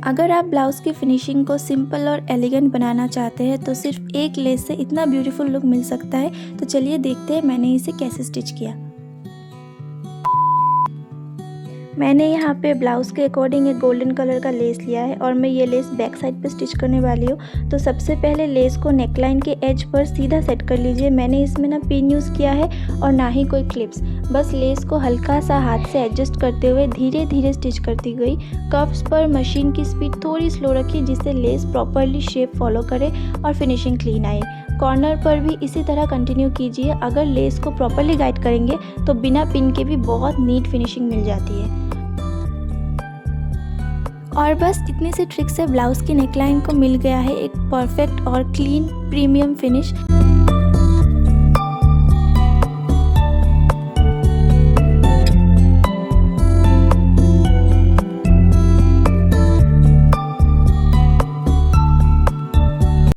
अगर आप ब्लाउज़ की फिनिशिंग को सिंपल और एलिगेंट बनाना चाहते हैं तो सिर्फ एक लेस से इतना ब्यूटीफुल लुक मिल सकता है। तो चलिए देखते हैं मैंने इसे कैसे स्टिच किया। मैंने यहाँ पे ब्लाउज़ के अकॉर्डिंग एक गोल्डन कलर का लेस लिया है और मैं ये लेस बैक साइड पे स्टिच करने वाली हूँ। तो सबसे पहले लेस को नेकलाइन के एज पर सीधा सेट कर लीजिए। मैंने इसमें ना पिन यूज़ किया है और ना ही कोई क्लिप्स। बस लेस को हल्का सा हाथ से एडजस्ट करते हुए धीरे धीरे स्टिच करती गई। कर्व्स पर मशीन की स्पीड थोड़ी स्लो रखिए जिससे लेस प्रॉपरली शेप फॉलो करे और फिनिशिंग क्लीन आए। कॉर्नर पर भी इसी तरह कंटिन्यू कीजिए। अगर लेस को प्रॉपरली गाइड करेंगे तो बिना पिन के भी बहुत नीट फिनिशिंग मिल जाती है। और बस इतनी सी ट्रिक से ब्लाउज़ की नेकलाइन को मिल गया है एक परफेक्ट और क्लीन प्रीमियम फिनिश।